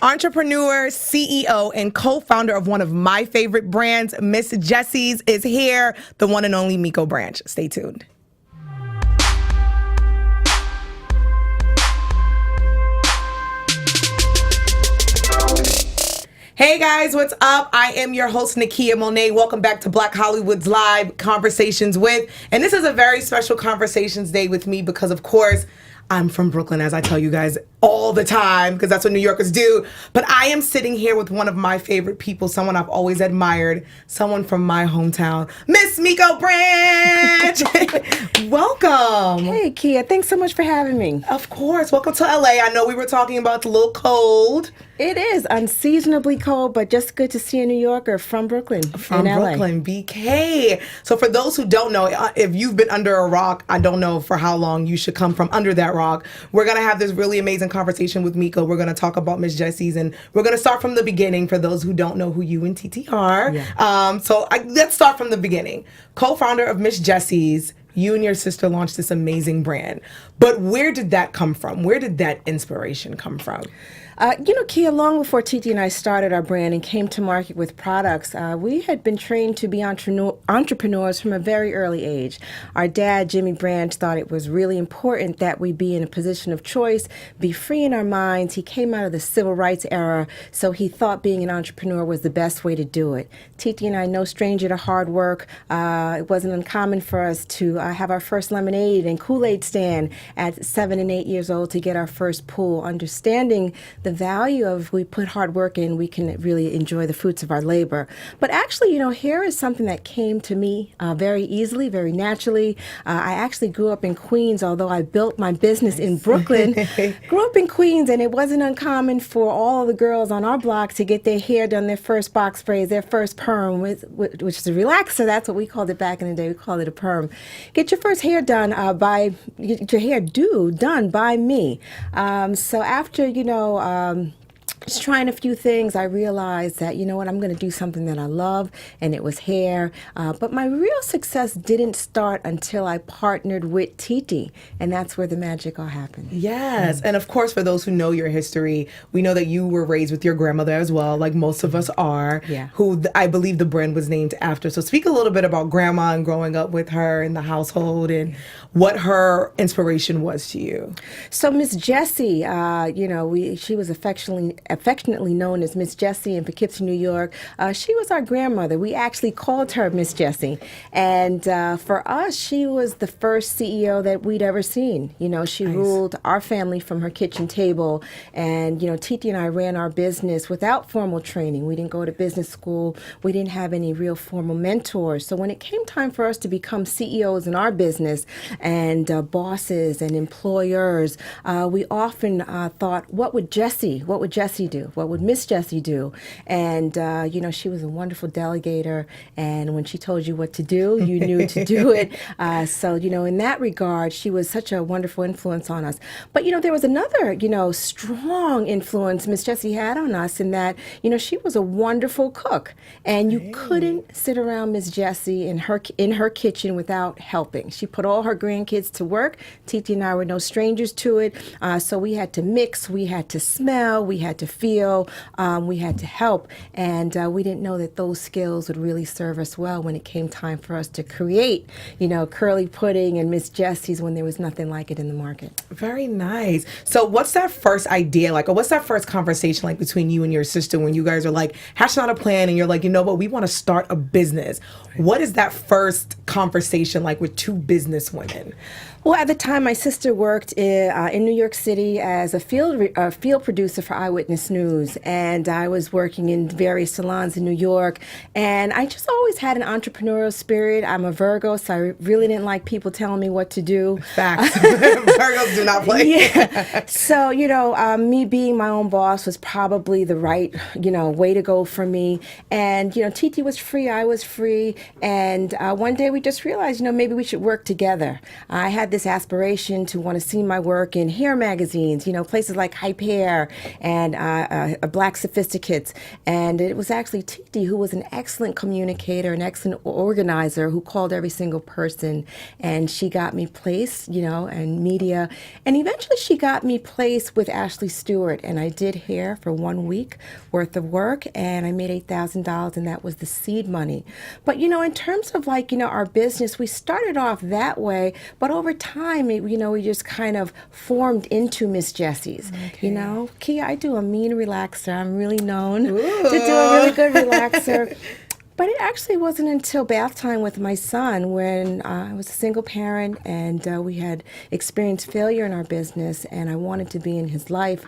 Entrepreneur, CEO, and co-founder of one of my favorite brands, Miss Jessies, is here, the one and only Miko Branch. Stay tuned. Hey guys, what's up? I am your host, Nakia Monet. Welcome back to Black Hollywood's Live Conversations With. And this is a very special Conversations Day with me because, of course, I'm from Brooklyn, as I tell you guys all the time, because that's what New Yorkers do. But I am sitting here with one of my favorite people, someone I've always admired, someone from my hometown, Miss Miko Branch. Welcome. Hey, Kia. Thanks so much for having me. Of course. Welcome to LA. I know we were talking about it's a little cold. It is unseasonably cold, but just good to see a New Yorker from Brooklyn. From in LA. Brooklyn, BK. So for those who don't know, if you've been under a rock, I don't know for how long you should come from under that rock. We're going to have this really amazing conversation with Miko. We're going to talk about Miss Jessies, and we're going to start from the beginning for those who don't know who you and Titi are. Yeah. Let's start from the beginning. Co-founder of Miss Jessies, you and your sister launched this amazing brand. But where did that come from? Where did that inspiration come from? Kia, long before Titi and I started our brand and came to market with products, we had been trained to be entrepreneurs from a very early age. Our dad, Jimmy Branch, thought it was really important that we be in a position of choice, be free in our minds. He came out of the civil rights era, so he thought being an entrepreneur was the best way to do it. Titi and I, no stranger to hard work. It wasn't uncommon for us to have our first lemonade and Kool-Aid stand at 7 and 8 years old to get our first pool, understanding the value of we put hard work in, we can really enjoy the fruits of our labor. But actually, hair is something that came to me very easily, very naturally. I actually grew up in Queens, although I built my business in Brooklyn. Grew up in Queens, and it wasn't uncommon for all of the girls on our block to get their hair done, their first box braids, their first perm, which is a relaxer. That's what we called it back in the day. We called it a perm. Get your first hair done get your hair done by me. So after, just trying a few things, I realized that, I'm going to do something that I love, and it was hair. But my real success didn't start until I partnered with Titi, and that's where the magic all happened. Yes, and of course, for those who know your history, we know that you were raised with your grandmother as well, like most of us are, who I believe the brand was named after. So speak a little bit about Grandma and growing up with her in the household and what her inspiration was to you. So Miss Jessie, she was affectionately known as Miss Jessie in Poughkeepsie, New York. She was our grandmother. We actually called her Miss Jessie. And for us, she was the first CEO that we'd ever seen. She ruled our family from her kitchen table. And, Titi and I ran our business without formal training. We didn't go to business school. We didn't have any real formal mentors. So when it came time for us to become CEOs in our business and bosses and employers, we often thought, what would Jessie do? What would Miss Jessie do? And, she was a wonderful delegator. And when she told you what to do, you knew to do it. So, in that regard, she was such a wonderful influence on us. But, there was another, strong influence Miss Jessie had on us in that, she was a wonderful cook. And you couldn't sit around Miss Jessie in her kitchen without helping. She put all her grandkids to work. Titi and I were no strangers to it. So we had to mix, we had to smell, we had to feel, we had to help. And we didn't know that those skills would really serve us well when it came time for us to create, curly pudding and Miss Jessie's when there was nothing like it in the market. Very nice. So what's that first idea like, or what's that first conversation like between you and your sister when you guys are like hashing out a plan and you're like, but we want to start a business? What is that first conversation like with two business women? Well, at the time, my sister worked in New York City as a field producer for Eyewitness News, and I was working in various salons in New York, and I just always had an entrepreneurial spirit. I'm a Virgo, so I really didn't like people telling me what to do. Facts. Virgos do not play. Yeah. So, me being my own boss was probably the right, way to go for me. And, Titi was free, I was free, and one day we just realized, maybe we should work together. I had this aspiration to want to see my work in hair magazines, places like Hype Hair and Black Sophisticates. And it was actually Titi, who was an excellent communicator, an excellent organizer, who called every single person. And she got me placed, and media. And eventually she got me placed with Ashley Stewart. And I did hair for 1 week worth of work. And I made $8,000, and that was the seed money. But, in terms of our business, we started off that way. But over time, we just kind of formed into Miss Jessie's. Okay. Kia, I do a mean relaxer. I'm really known to do a really good relaxer. But it actually wasn't until bath time with my son, when I was a single parent and we had experienced failure in our business, and I wanted to be in his life.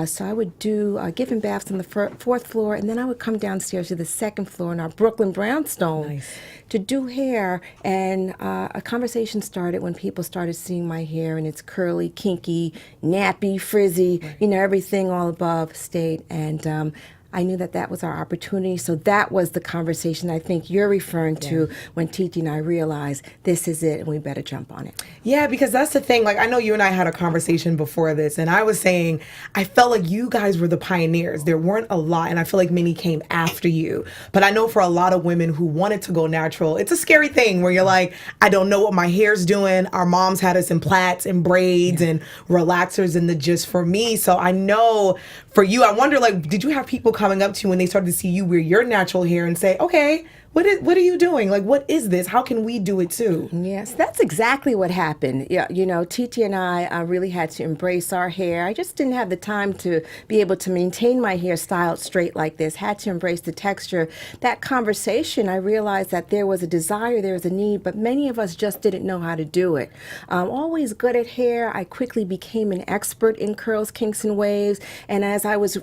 So I would give him baths on the fourth floor, and then I would come downstairs to the second floor in our Brooklyn brownstone. Nice. To do hair, and a conversation started when people started seeing my hair, and it's curly, kinky, nappy, frizzy, everything all above state. And I knew that was our opportunity. So that was the conversation I think you're referring to when Titi and I realized this is it and we better jump on it. Yeah, because that's the thing. I know you and I had a conversation before this, and I was saying I felt like you guys were the pioneers. There weren't a lot, and I feel like many came after you. But I know for a lot of women who wanted to go natural, it's a scary thing where you're like, I don't know what my hair's doing. Our moms had us in plaits and braids and relaxers and the gist for me. So I know for you, I wonder, did you have people coming up to you when they started to see you wear your natural hair and say, okay, what are you doing? What is this? How can we do it too? Yes, that's exactly what happened. Yeah, Titi and I really had to embrace our hair. I just didn't have the time to be able to maintain my hair styled straight like this. Had to embrace the texture. That conversation, I realized that there was a desire, there was a need, but many of us just didn't know how to do it. Always good at hair, I quickly became an expert in curls, kinks, and waves. And as I was,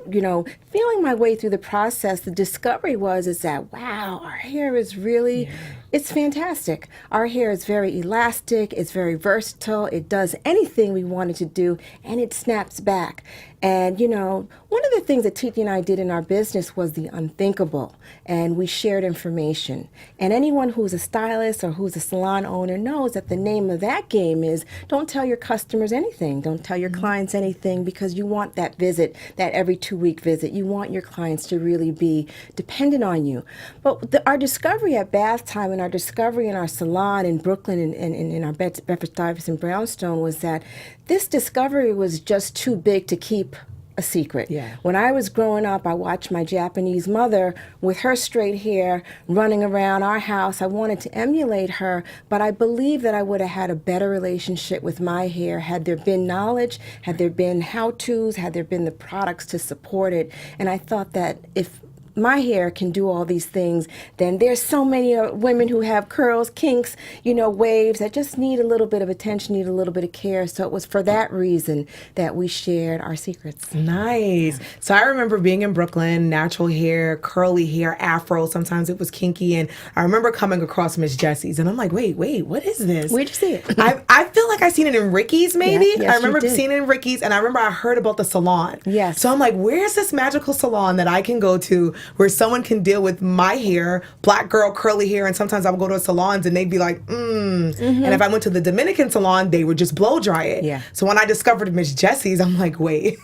feeling my way through the process, the discovery is that, wow, our hair is really, it's fantastic. Our hair is very elastic, it's very versatile, it does anything we want it to do, and it snaps back. And, one of the things that Titi and I did in our business was the unthinkable, and we shared information. And anyone who's a stylist or who's a salon owner knows that the name of that game is don't tell your customers anything, don't tell your clients anything, because you want that visit, that every 2-week visit. You want your clients to really be dependent on you. But our discovery at bath time and our discovery in our salon in Brooklyn and in our Bedford-Stuyvesant brownstone was that this discovery was just too big to keep a secret. Yeah. When I was growing up, I watched my Japanese mother with her straight hair running around our house. I wanted to emulate her, but I believe that I would have had a better relationship with my hair had there been knowledge, had there been how-tos, had there been the products to support it. And I thought that if my hair can do all these things, then there's so many women who have curls, kinks, waves that just need a little bit of attention, need a little bit of care. So it was for that reason that we shared our secrets. Nice. So I remember being in Brooklyn, natural hair, curly hair, afro. Sometimes it was kinky. And I remember coming across Miss Jessie's, and I'm like, wait, what is this? Where'd you see it? I feel like I seen it in Ricky's, maybe. Yes, I remember you did. seeing it in Ricky's, and I remember I heard about the salon. Yes. So I'm like, where's this magical salon that I can go to where someone can deal with my hair, black girl, curly hair, and sometimes I would go to salons and they'd be like, And if I went to the Dominican salon, they would just blow dry it. Yeah. So when I discovered Miss Jessie's, I'm like, wait,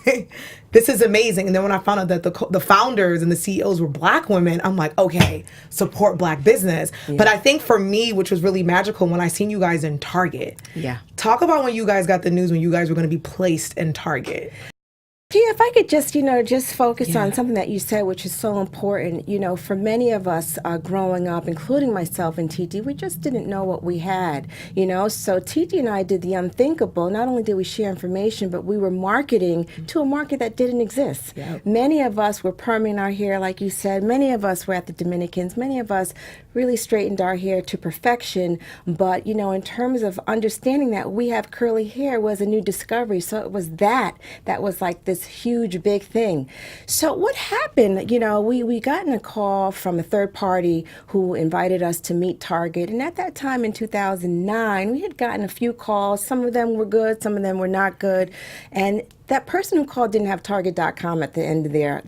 this is amazing. And then when I found out that the founders and the CEOs were black women, I'm like, okay, support black business. Yeah. But I think for me, which was really magical, when I seen you guys in Target. Yeah. Talk about when you guys got the news when you guys were going to be placed in Target. Yeah, if I could just focus Yeah. on something that you said, which is so important. For many of us growing up, including myself and Titi, we just didn't know what we had. So Titi and I did the unthinkable. Not only did we share information, but we were marketing to a market that didn't exist. Yep. Many of us were perming our hair, like you said. Many of us were at the Dominicans. Many of us really straightened our hair to perfection. But, in terms of understanding that we have curly hair was a new discovery. So it was that was like this huge, big thing. So what happened, we got a call from a third party who invited us to meet Target. And at that time in 2009, we had gotten a few calls. Some of them were good, some of them were not good. And that person who called didn't have Target.com at the end of their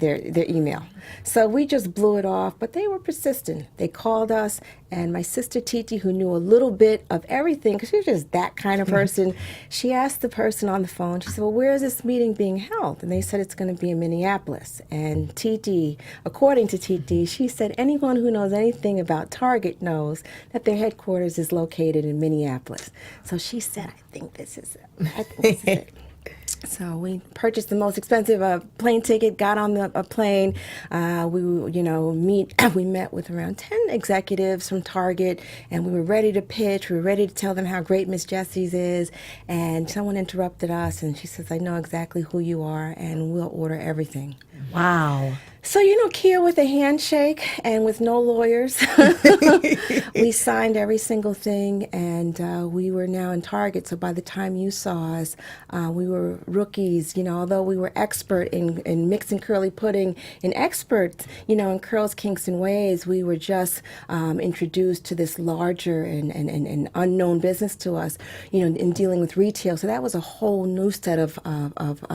email. So we just blew it off, but they were persistent. They called us, and my sister Titi, who knew a little bit of everything, because she was just that kind of person, she asked the person on the phone, she said, well, where is this meeting being held? And they said it's going to be in Minneapolis. And Titi, according to Titi, she said anyone who knows anything about Target knows that their headquarters is located in Minneapolis. So she said, I think this is it. I think this is it. So we purchased the most expensive plane ticket, got on a plane. We met with around 10 executives from Target, and we were ready to pitch. We were ready to tell them how great Miss Jessies is. And someone interrupted us, and she says, I know exactly who you are, and we'll order everything. Wow. So, Kia, with a handshake and with no lawyers, we signed every single thing, and we were now in Target. So by the time you saw us, we were rookies, although we were expert in mixing curly pudding and expert, in Curls Kingston ways, we were just introduced to this larger and unknown business to us, in dealing with retail. So that was a whole new set of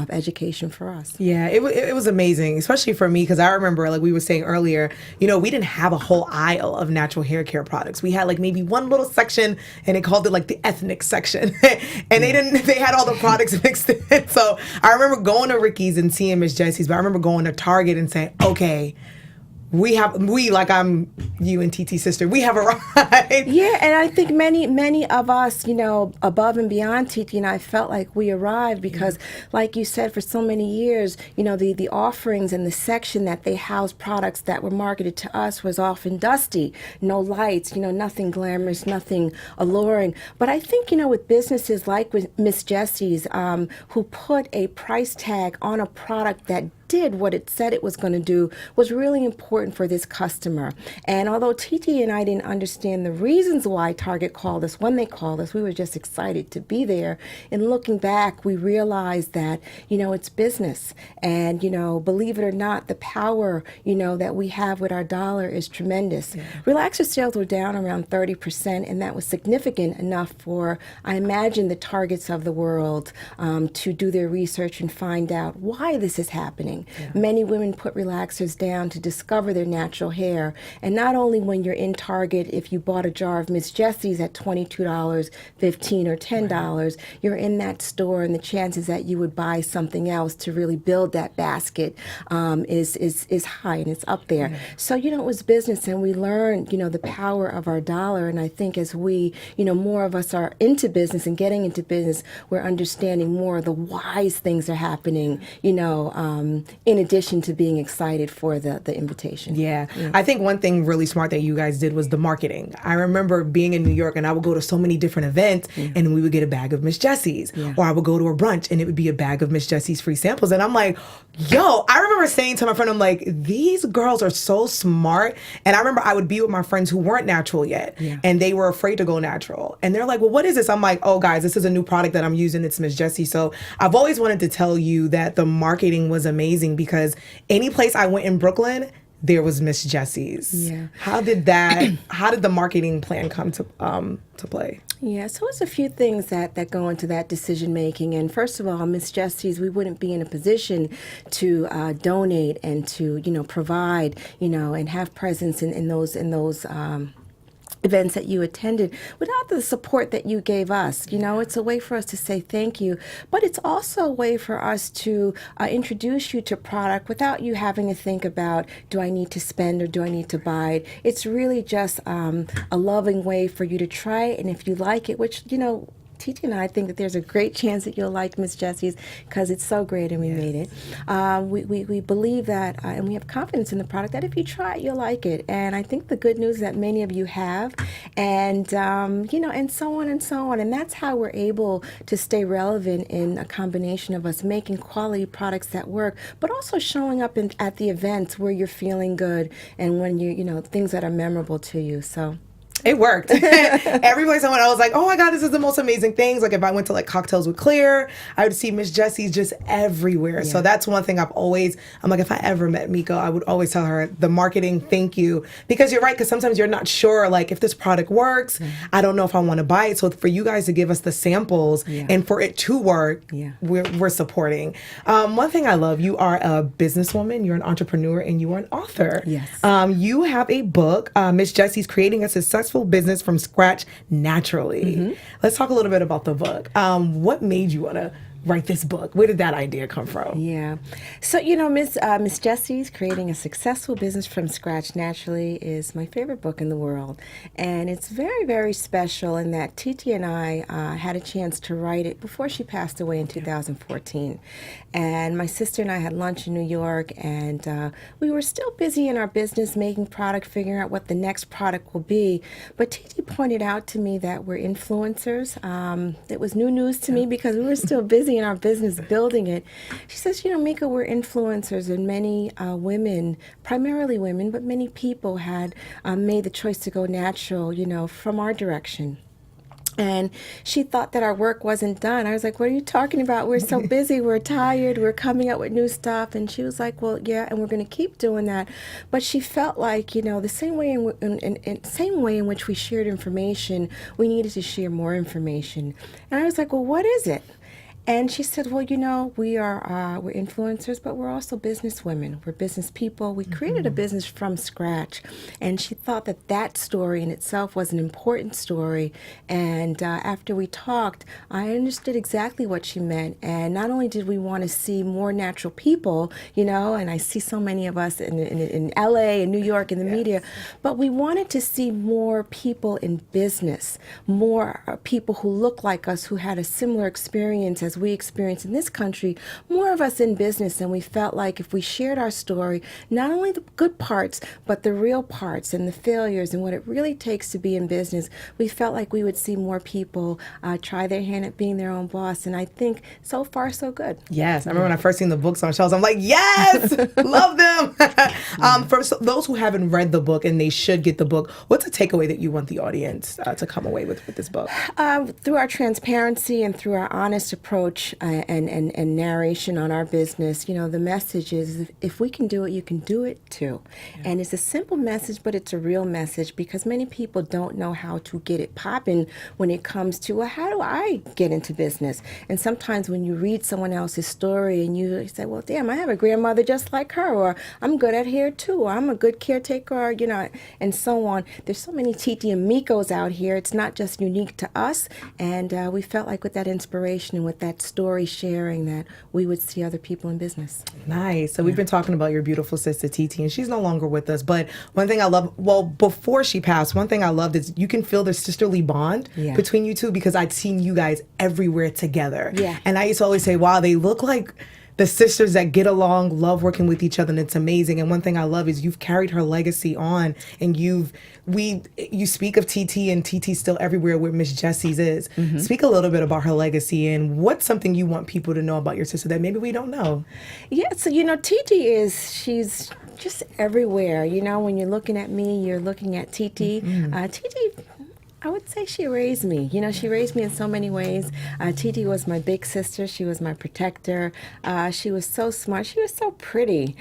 education for us. Yeah, it was amazing, especially for me, because I remember, like we were saying earlier, we didn't have a whole aisle of natural hair care products. We had like maybe one little section, and they called it like the ethnic section, and they had all the products mixed in. So I remember going to Ricky's and seeing Miss Jessie's, but I remember going to Target and saying, okay, I'm you and Titi's sister, we have arrived. Yeah, and I think many of us, above and beyond Titi and I, felt like we arrived because, like you said, for so many years, the offerings and the section that they housed products that were marketed to us was often dusty, no lights, nothing glamorous, nothing alluring. But I think, with businesses like with Miss Jessie's, who put a price tag on a product that did what it said it was going to do, was really important for this customer. And although Titi and I didn't understand the reasons why Target called us when they called us, we were just excited to be there. And looking back, we realized that, it's business. And, believe it or not, the power, that we have with our dollar is tremendous. Yeah. Relaxer sales were down around 30%, and that was significant enough for, I imagine, the Targets of the world to do their research and find out why this is happening. Yeah. Many women put relaxers down to discover their natural hair. And not only when you're in Target, if you bought a jar of Miss Jessie's at $22, $15, or $10, right, you're in that store, and the chances that you would buy something else to really build that basket is high, and it's up there. Yeah. So, it was business, and we learned, the power of our dollar. And I think as we, more of us are into business and getting into business, we're understanding more of the whys things are happening, in addition to being excited for the invitation. Yeah. I think one thing really smart that you guys did was the marketing. I remember being in New York, and I would go to so many different events, and we would get a bag of Miss Jessie's. Yeah. Or I would go to a brunch, and it would be a bag of Miss Jessie's free samples. And I'm like, yo, I remember saying to my friend, I'm like, these girls are so smart. And I remember I would be with my friends who weren't natural yet, and they were afraid to go natural. And they're like, well, what is this? I'm like, oh, guys, this is a new product that I'm using. It's Miss Jessie. So I've always wanted to tell you that the marketing was amazing, because any place I went in Brooklyn, there was Miss Jessie's. Yeah. How did the marketing plan come to play? Yeah, so it's a few things that go into that decision making. And first of all, Miss Jessie's, we wouldn't be in a position to donate and to provide and have presence in those events that you attended without the support that you gave us. It's a way for us to say thank you, but it's also a way for us to introduce you to product without you having to think about, do I need to spend or do I need to buy it? It's really just a loving way for you to try it, and if you like it, which, Titi and I think that there's a great chance that you'll like Miss Jessie's because it's so great and we made it. We believe that, and we have confidence in the product, that if you try it, you'll like it. And I think the good news is that many of you have, and and so on and so on. And that's how we're able to stay relevant in a combination of us making quality products that work, but also showing up at the events where you're feeling good and when things that are memorable to you. So It worked. Every place I went, I was like, oh my God, this is the most amazing things. Like if I went to like Cocktails with Claire, I would see Miss Jessie's just everywhere. Yeah. So that's one thing I'm like, if I ever met Miko, I would always tell her the marketing, thank you. Because you're right, because sometimes you're not sure, like if this product works, I don't know if I want to buy it. So for you guys to give us the samples and for it to work, we're supporting. One thing I love, you are a businesswoman, you're an entrepreneur, and you are an author. Yes. You have a book, Miss Jessie's Creating a Successful Business from Scratch Naturally. Let's talk a little bit about the book. What made you want to write this book? Where did that idea come from? Yeah. So, Miss Jessie's Creating a Successful Business from Scratch Naturally is my favorite book in the world. And it's very, very special in that Titi and I had a chance to write it before she passed away in 2014. And my sister and I had lunch in New York, and we were still busy in our business, making product, figuring out what the next product will be. But Titi pointed out to me that we're influencers. It was new news to me because we were still busy in our business building it. She says, Miko, we're influencers, and many women, primarily women, but many people had made the choice to go natural, from our direction. And she thought that our work wasn't done. I was like, what are you talking about? We're so busy. We're tired. We're coming up with new stuff. And she was like, well, yeah, and we're going to keep doing that. But she felt like, the same way in which we shared information, we needed to share more information. And I was like, well, what is it? And she said, well, we're influencers, but we're also business women. We're business people. We created a business from scratch. And she thought that story in itself was an important story. And after we talked, I understood exactly what she meant. And not only did we want to see more natural people, and I see so many of us in LA and New York in the media, but we wanted to see more people in business, more people who look like us, who had a similar experience as we experience in this country, more of us in business. And we felt like if we shared our story, not only the good parts, but the real parts and the failures and what it really takes to be in business, we felt like we would see more people try their hand at being their own boss. And I think so far, so good. Yes. I remember when I first seen the books on shelves, I'm like, yes, love them. For those who haven't read the book and they should get the book, what's a takeaway that you want the audience to come away with this book? Through our transparency and through our honest approach and narration on our business, the message is if we can do it, you can do it too. Yeah. And it's a simple message, but it's a real message because many people don't know how to get it popping when it comes to, well, how do I get into business? And sometimes when you read someone else's story and you say, well, damn, I have a grandmother just like her, or I'm good at hair too, or I'm a good caretaker, or, and so on. There's so many Titi and Mikos out here. It's not just unique to us. And we felt like with that inspiration and with that story sharing that we would see other people in business. Nice. So we've been talking about your beautiful sister Titi, and she's no longer with us. But one thing I love, before she passed, one thing I loved is you can feel the sisterly bond between you two because I'd seen you guys everywhere together. Yeah. And I used to always say, wow, they look like the sisters that get along, love working with each other, and it's amazing. And one thing I love is you've carried her legacy on, and you speak of TT, and TT's still everywhere where Miss Jessie's is. Mm-hmm. Speak a little bit about her legacy and what's something you want people to know about your sister that maybe we don't know. Yeah, so Titi she's just everywhere. When you're looking at me, you're looking at Titi. Mm-hmm. Titi, I would say she raised me. She raised me in so many ways. Titi was my big sister. She was my protector. She was so smart. She was so pretty.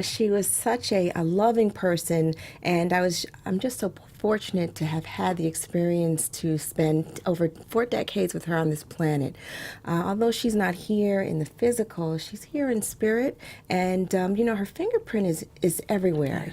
She was such a loving person, and I'm just so fortunate to have had the experience to spend over 4 decades with her on this planet. Although she's not here in the physical, she's here in spirit, and her fingerprint is everywhere.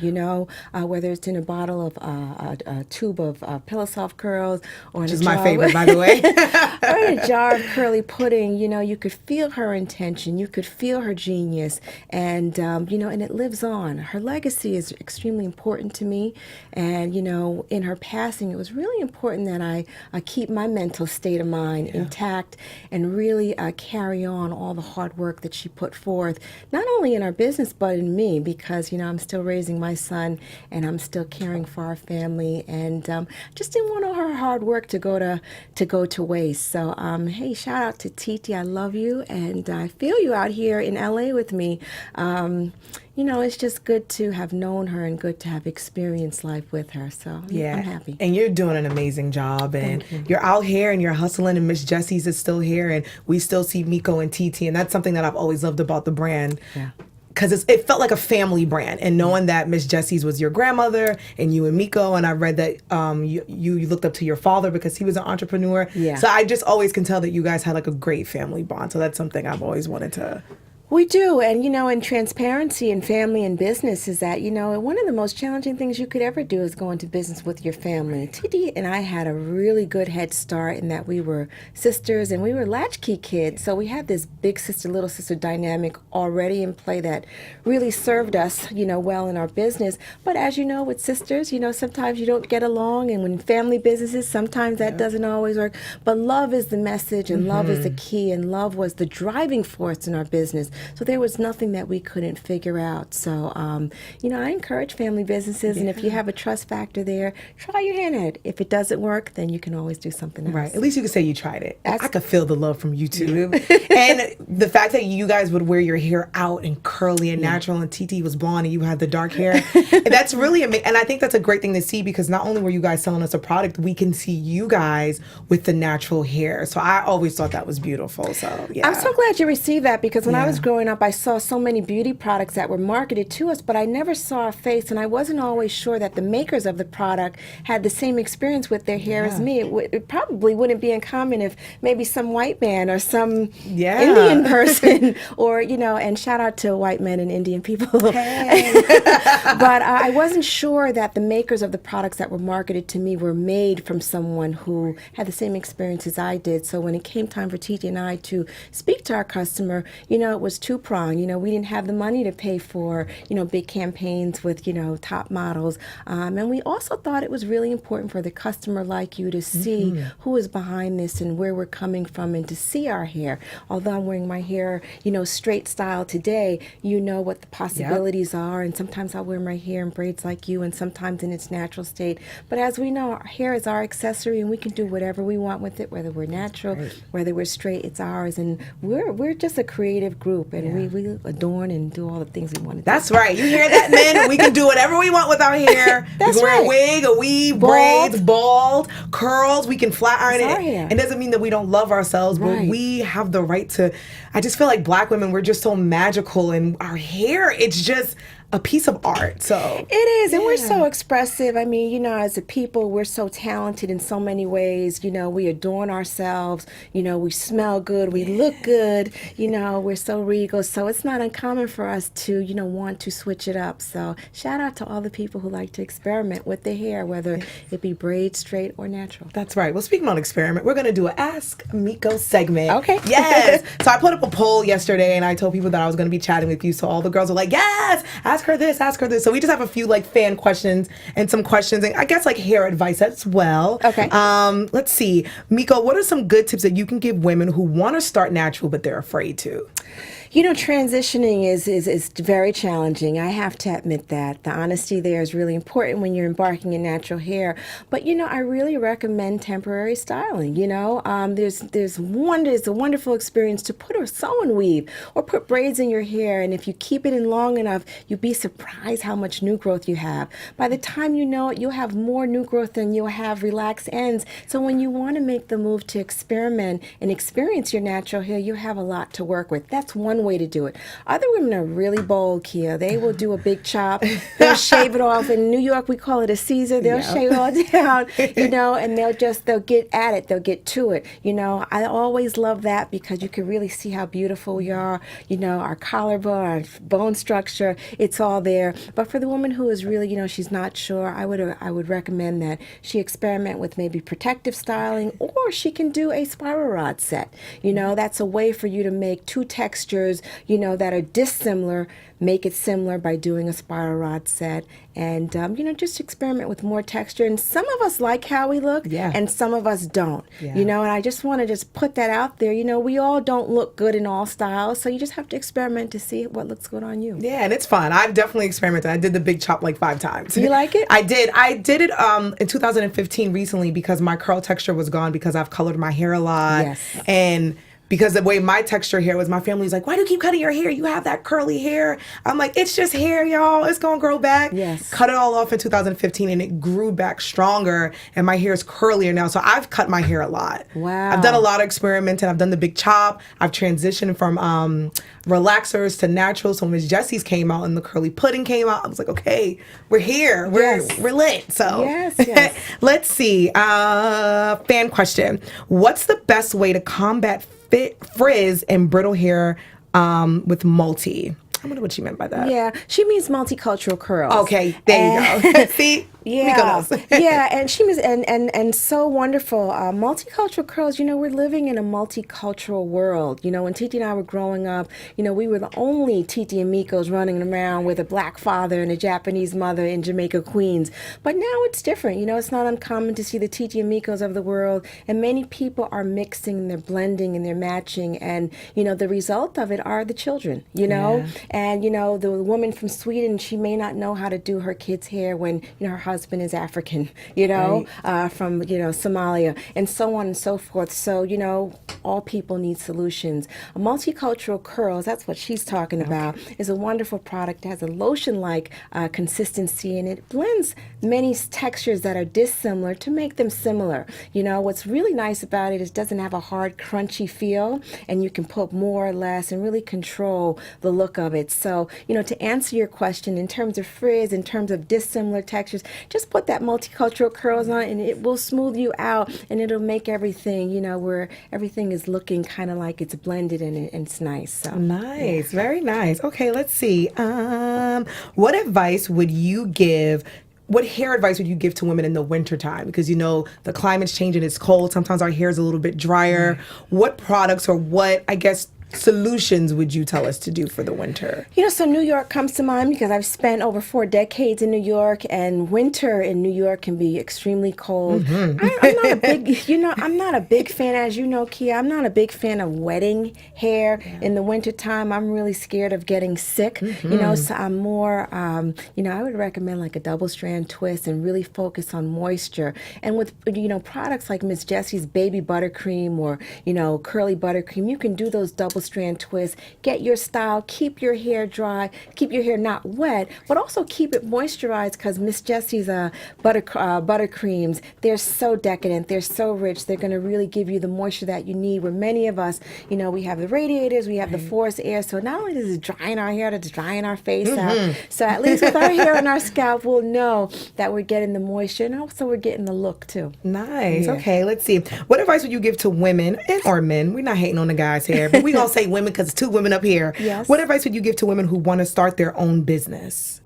Whether it's in a bottle of a tube of Pillow Soft Curls, or which is my favorite, by the way, or in a jar of curly pudding. You could feel her intention, you could feel her genius, and and it lives on. Her legacy is extremely important to me, and in her passing, it was really important that I keep my mental state of mind intact and really carry on all the hard work that she put forth, not only in our business, but in me, because, I'm still raising my son and I'm still caring for our family, and just didn't want her hard work to go to waste. So hey, shout out to Titi. I love you, and I feel you out here in LA with me. It's just good to have known her and good to have experienced life with her. So yeah, I'm happy. And you're doing an amazing job. And you're out here and you're hustling, and Miss Jessies is still here. And we still see Miko and Titi. And that's something that I've always loved about the brand. Yeah. Because it felt like a family brand. And knowing that Miss Jessies was your grandmother and you and Miko, and I read that you looked up to your father because he was an entrepreneur. Yeah. So I just always can tell that you guys had like a great family bond. So that's something I've always wanted to... We do, and in transparency in family and business is that, one of the most challenging things you could ever do is go into business with your family. Titi and I had a really good head start in that we were sisters and we were latchkey kids, so we had this big sister, little sister dynamic already in play that really served us, well in our business. But as you know, with sisters, sometimes you don't get along, and when family businesses, sometimes that doesn't always work. But love is the message, and love is the key, and love was the driving force in our business. So there was nothing that we couldn't figure out. So, I encourage family businesses, and if you have a trust factor there, try your hand at it. If it doesn't work, then you can always do something else. Right. At least you can say you tried it. I could feel the love from YouTube. And the fact that you guys would wear your hair out and curly and natural, and Titi was blonde and you had the dark hair. That's really amazing. And I think that's a great thing to see, because not only were you guys selling us a product, we can see you guys with the natural hair. So I always thought that was beautiful. So, yeah. I'm so glad you received that, because when I was growing up, I saw so many beauty products that were marketed to us, but I never saw a face, and I wasn't always sure that the makers of the product had the same experience with their hair as me. It probably wouldn't be uncommon if maybe some white man or some Indian person, or, and shout out to white men and Indian people. Hey. But I wasn't sure that the makers of the products that were marketed to me were made from someone who had the same experience as I did. So when it came time for Titi and I to speak to our customer, it was two-pronged. We didn't have the money to pay for, big campaigns with, top models. And we also thought it was really important for the customer like you to see who is behind this and where we're coming from, and to see our hair. Although I'm wearing my hair, straight style today, what the possibilities are. And sometimes I'll wear my hair in braids like you, and sometimes in its natural state. But as we know, our hair is our accessory, and we can do whatever we want with it, whether we're natural, whether we're straight, it's ours. And we're just a creative group, and we adorn and do all the things we want to do. That's right. You hear that, men? We can do whatever we want with our hair. That's we can wear right. a wig, a weave, Bald. braids, bald, curls. We can flat iron It's our it. hair. It doesn't mean that we don't love ourselves, but we have the right to. I just feel like Black women, we're just so magical, and our hair, it's just a piece of art. So it is, and we're so expressive. I mean, as a people, we're so talented in so many ways. We adorn ourselves. We smell good. We look good. We're so regal. So it's not uncommon for us to, want to switch it up. So shout out to all the people who like to experiment with their hair, whether it be braid, straight, or natural. That's right. Well, speaking on experiment, we're going to do an Ask Miko segment. Okay. Yes. So I put up a poll yesterday, and I told people that I was going to be chatting with you. So all the girls were like, yes, ask her this, ask her this. So we just have a few fan questions and some questions, and I guess hair advice as well. Okay. Let's see. Miko, what are some good tips that you can give women who want to start natural but they're afraid to? Transitioning is very challenging. I have to admit that. The honesty there is really important when you're embarking in natural hair. But, I really recommend temporary styling. It's a wonderful experience to put a sew and weave or put braids in your hair. And if you keep it in long enough, you'll be surprised how much new growth you have. By the time you know it, you'll have more new growth than you'll have relaxed ends. So when you want to make the move to experiment and experience your natural hair, you have a lot to work with. That's one way to do it. Other women are really bold, Kia. They will do a big chop. They'll shave it off. In New York, we call it a Caesar. They'll shave it all down, and they'll get at it. They'll get to it. I always love that, because you can really see how beautiful we are. Our collarbone, our bone structure, it's all there. But for the woman who is really, she's not sure, I would recommend that she experiment with maybe protective styling, or she can do a spiral rod set. That's a way for you to make two textures textures, that are dissimilar, make it similar by doing a spiral rod set. And, just experiment with more texture. And some of us like how we look, and some of us don't, and I just want to just put that out there. We all don't look good in all styles, so you just have to experiment to see what looks good on you. Yeah, and it's fun. I've definitely experimented. I did the big chop like 5 times. You like it? I did. I did it in 2015 recently because my curl texture was gone because I've colored my hair a lot. Yes. And because the way my texture hair was, my family's like, why do you keep cutting your hair? You have that curly hair. I'm like, it's just hair, y'all. It's going to grow back. Yes. Cut it all off in 2015 and it grew back stronger and my hair is curlier now. So I've cut my hair a lot. Wow. I've done a lot of experimenting. I've done the big chop. I've transitioned from relaxers to natural. So when Miss Jessie's came out and the curly pudding came out, I was like, okay, we're here. We're lit. So yes. Let's see. Fan question. What's the best way to combat frizz and brittle hair with multi? I wonder what she meant by that. Yeah, she means multicultural curls. Okay, there you go. See? Yeah, Mikos. yeah, and she was and so wonderful. Multicultural curls. We're living in a multicultural world. When Titi and I were growing up, we were the only Titi and Mikos running around with a black father and a Japanese mother in Jamaica, Queens. But now it's different. It's not uncommon to see the Titi and Mikos of the world, and many people are mixing, they're blending, and they're matching, and the result of it are the children. And the woman from Sweden, she may not know how to do her kids' hair when her husband is African, from, Somalia, and so on and so forth. So, all people need solutions. Multicultural curls, that's what she's talking about, is a wonderful product. It has a lotion-like consistency, and it blends many textures that are dissimilar to make them similar. What's really nice about it is it doesn't have a hard, crunchy feel, and you can put more or less and really control the look of it. So, to answer your question, in terms of frizz, in terms of dissimilar textures, just put that multicultural curls on and it will smooth you out, and it'll make everything, where everything is looking kind of like it's blended and it's nice. So nice, very nice. Okay, let's see. What advice would you give? What hair advice would you give to women in the wintertime? Because the climate's changing, it's cold. Sometimes our hair is a little bit drier. What products or what, solutions would you tell us to do for the winter? So New York comes to mind because I've spent over 4 decades in New York, and winter in New York can be extremely cold. I'm not a big, I'm not a big fan, as you know, Kia, I'm not a big fan of wetting hair in the wintertime. I'm really scared of getting sick, so I'm more, I would recommend like a double strand twist and really focus on moisture. And with, products like Miss Jessie's baby buttercream or, curly buttercream, you can do those double strand twists, get your style, keep your hair dry, keep your hair not wet, but also keep it moisturized, because Miss Jessie's buttercreams, they're so decadent, they're so rich, they're going to really give you the moisture that you need, where many of us, we have the radiators, we have the forced air, so not only does it drying our hair, it's drying our face out, so at least with our hair on our scalp, we'll know that we're getting the moisture, and also we're getting the look too. Nice. Yeah. Okay, let's see. What advice would you give to women or men? We're not hating on the guys here, but we're going to say women because it's 2 women up here. Yes. What advice would you give to women who want to start their own business?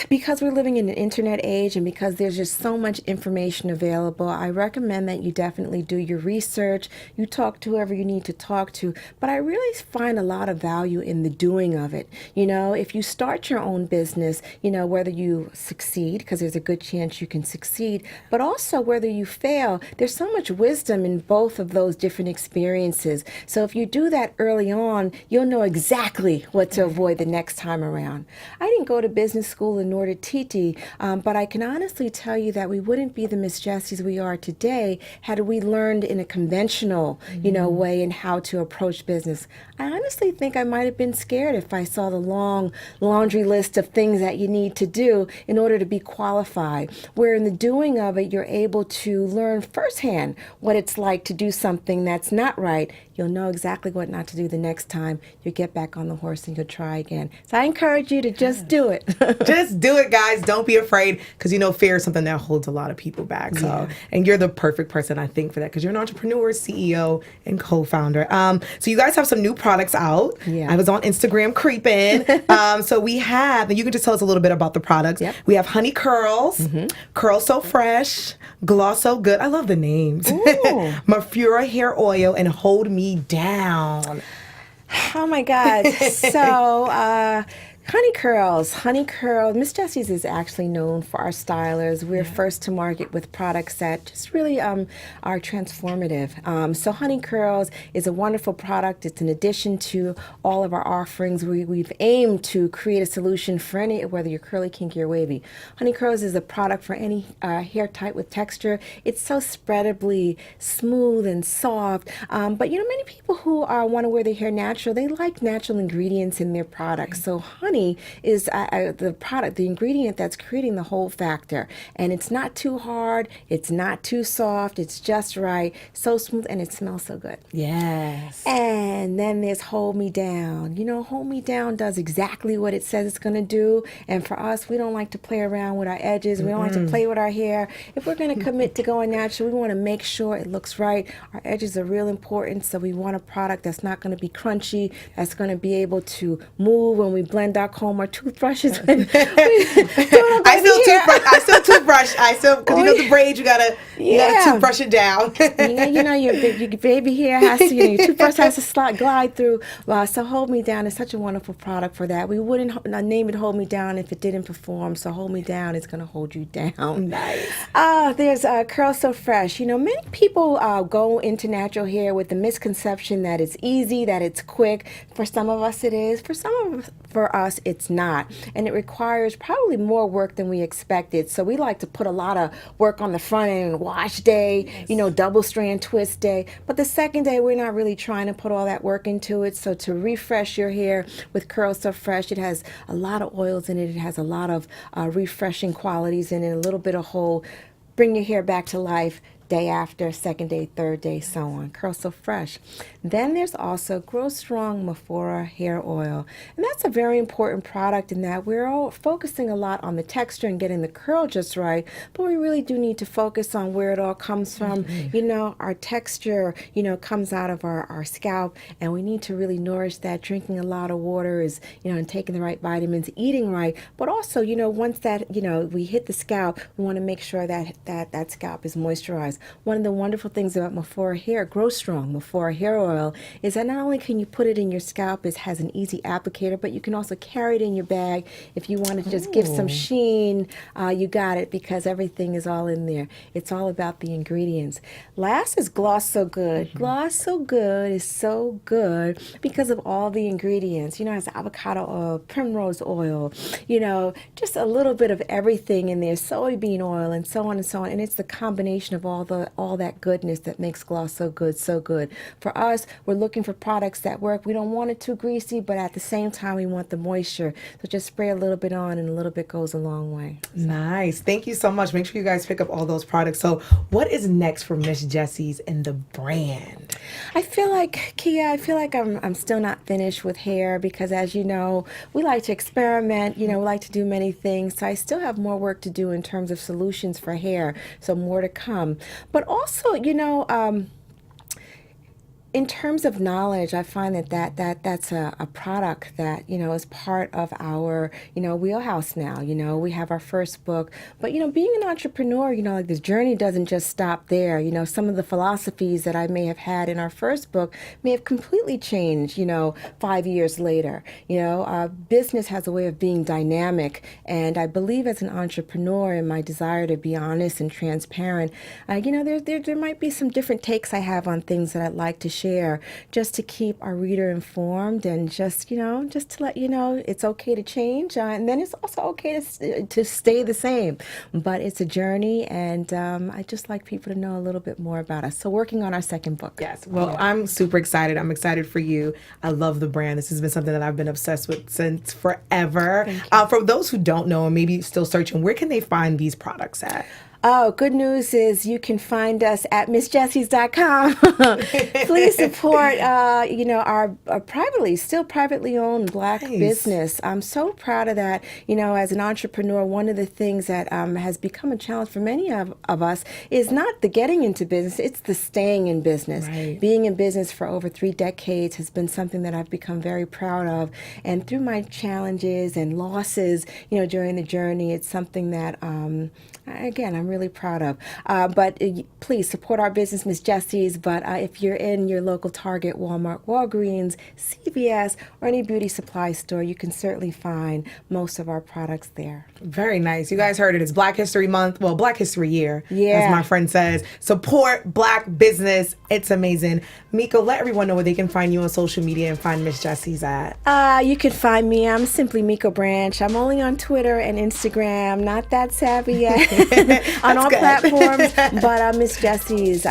Because we're living in an internet age and because there's just so much information available, I recommend that you definitely do your research. You talk to whoever you need to talk to. But I really find a lot of value in the doing of it. If you start your own business, whether you succeed, because there's a good chance you can succeed, but also whether you fail, there's so much wisdom in both of those different experiences. So if you do that early on, you'll know exactly what to avoid the next time around. I didn't go to business school and nor did Titi, but I can honestly tell you that we wouldn't be the Miss Jessies we are today had we learned in a conventional, way in how to approach business. I honestly think I might have been scared if I saw the long laundry list of things that you need to do in order to be qualified. Where in the doing of it, you're able to learn firsthand what it's like to do something that's not right. You'll know exactly what not to do the next time. You'll get back on the horse and you'll try again. So I encourage you to just do it. Just do it, guys. Don't be afraid, because fear is something that holds a lot of people back. So, and you're the perfect person, I think, for that, because you're an entrepreneur, CEO, and co-founder. So you guys have some new products out. Yeah. I was on Instagram creeping. So we have, and you can just tell us a little bit about the products. Yep. We have Honey Curls, Curl So Fresh, Gloss So Good. I love the names. Mafura Hair Oil, and Hold Me Down. Oh my God. So, Honey Curls. Honey Curl. Miss Jessie's is actually known for our stylers. We're first to market with products that just really are transformative. So Honey Curls is a wonderful product. It's an addition to all of our offerings. We've aimed to create a solution for any, whether you're curly, kinky, or wavy. Honey Curls is a product for any hair type with texture. It's so spreadably smooth and soft. But you know, many people who want to wear their hair natural, they like natural ingredients in their products. So honey is the product, the ingredient that's creating the whole factor. And it's not too hard, it's not too soft, it's just right, so smooth, and it smells so good. Yes. And then there's Hold Me Down. You know, Hold Me Down does exactly what it says it's going to do. And for us, we don't like to play around with our edges. We don't like to play with our hair. If we're going to commit to going natural, we want to make sure it looks right. Our edges are real important, so we want a product that's not going to be crunchy, that's going to be able to move when we blend our comb or toothbrushes. I still toothbrush. Because you know the braids, you gotta toothbrush it down. Your baby hair has to, your toothbrush has to glide through. So Hold Me Down is such a wonderful product for that. We wouldn't name it Hold Me Down if it didn't perform. So Hold Me Down is going to hold you down. Nice. There's Curl So Fresh. You know, many people go into natural hair with the misconception that it's easy, that it's quick. For some of us, it is. For us, it's not. And it requires probably more work than we expected. So we like to put a lot of work on the front end, wash day, double strand twist day. But the second day, we're not really trying to put all that work into it. So to refresh your hair with Curl So Fresh, it has a lot of oils in it. It has a lot of refreshing qualities in it, a little bit of hold. Bring your hair back to life. Day after, second day, third day, so on. Curl So Fresh. Then there's also Grow Strong Mephora Hair Oil. And that's a very important product in that we're all focusing a lot on the texture and getting the curl just right, but we really do need to focus on where it all comes from. Our texture, comes out of our scalp, and we need to really nourish that. Drinking a lot of water is, and taking the right vitamins, eating right, but also, once that, we hit the scalp, we want to make sure that scalp is moisturized. One of the wonderful things about Mephora Hair, Grow Strong Mephora Hair Oil, is that not only can you put it in your scalp, it has an easy applicator, but you can also carry it in your bag. If you want to just give some sheen, you got it, because everything is all in there. It's all about the ingredients. Last is Gloss So Good. Gloss So Good is so good because of all the ingredients. It has avocado oil, primrose oil, just a little bit of everything in there, soybean oil, and so on and so on. And it's the combination of all that goodness that makes Gloss so good, so good. For us, we're looking for products that work. We don't want it too greasy, but at the same time, we want the moisture. So just spray a little bit on, and a little bit goes a long way. Nice. Thank you so much. Make sure you guys pick up all those products. So what is next for Miss Jessie's and the brand? I feel like, Kia, I'm still not finished with hair because, as you know, we like to experiment. We like to do many things. So I still have more work to do in terms of solutions for hair. So more to come. But also, in terms of knowledge, I find that's a product that, is part of our, wheelhouse now. We have our first book. But, being an entrepreneur, like this journey doesn't just stop there. Some of the philosophies that I may have had in our first book may have completely changed, 5 years later. Business has a way of being dynamic. And I believe as an entrepreneur, in my desire to be honest and transparent, there might be some different takes I have on things that I'd like to share, just to keep our reader informed, and just to let you know it's okay to change, and then it's also okay to stay the same. But it's a journey, and I just like people to know a little bit more about us. So working on our second book. Yes. Well, I'm super excited. I'm excited for you. I love the brand. This has been something that I've been obsessed with since forever. For those who don't know and maybe still searching, where can they find these products at? Oh, good news is you can find us at MissJessies.com. Please support, our still privately owned Black business. I'm so proud of that. As an entrepreneur, one of the things that has become a challenge for many of us is not the getting into business, it's the staying in business. Right. Being in business for over 3 decades has been something that I've become very proud of. And through my challenges and losses, during the journey, it's something that, again, I'm really proud of. But please support our business, Miss Jessies. But if you're in your local Target, Walmart, Walgreens, CVS, or any beauty supply store, you can certainly find most of our products there. Very nice. You guys heard it. It's Black History Month. Well, Black History Year, Yeah. as my friend says. Support Black business. It's amazing. Miko, let everyone know where they can find you on social media and find Miss Jessie's at. You can find me. I'm simply Miko Branch. I'm only on Twitter and Instagram. Not that savvy yet on all good. platforms. But Miss Jessie's,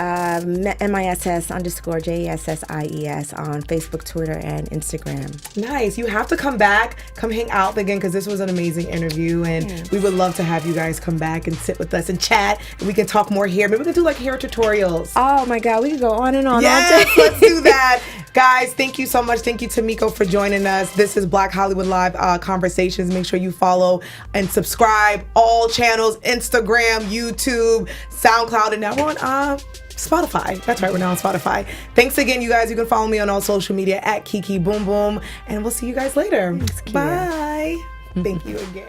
MISS_JESSIES on Facebook, Twitter, and Instagram. Nice. You have to come back. Come hang out again because this was an amazing interview. And we would love to have you guys come back and sit with us and chat. And we can talk more here. Maybe we can do like hair tutorials. Oh my God, we could go on and on Yes, all day. let's do that. Guys, thank you so much. Thank you to Miko for joining us. This is Black Hollywood Live Conversations. Make sure you follow and subscribe all channels, Instagram, YouTube, SoundCloud, and now we're on Spotify. That's right, we're now on Spotify. Thanks again, you guys. You can follow me on all social media at Kiki Boom Boom, and we'll see you guys later. Thanks, Kia. Bye. Thank you again.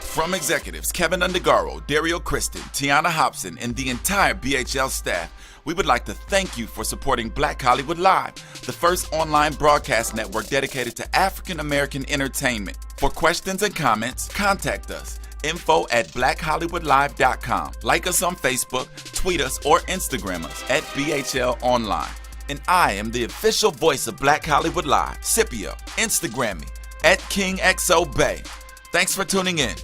From executives Keven Undergaro, Dario Kristen, Tiana Hobson, and the entire BHL staff, we would like to thank you for supporting Black Hollywood Live, the first online broadcast network dedicated to African American entertainment. For questions and comments, contact us. info@blackhollywoodlive.com. Like us on Facebook, tweet us, or Instagram us at BHL Online. And I am the official voice of Black Hollywood Live, Scipio. Instagram me at KingXOBay. Thanks for tuning in.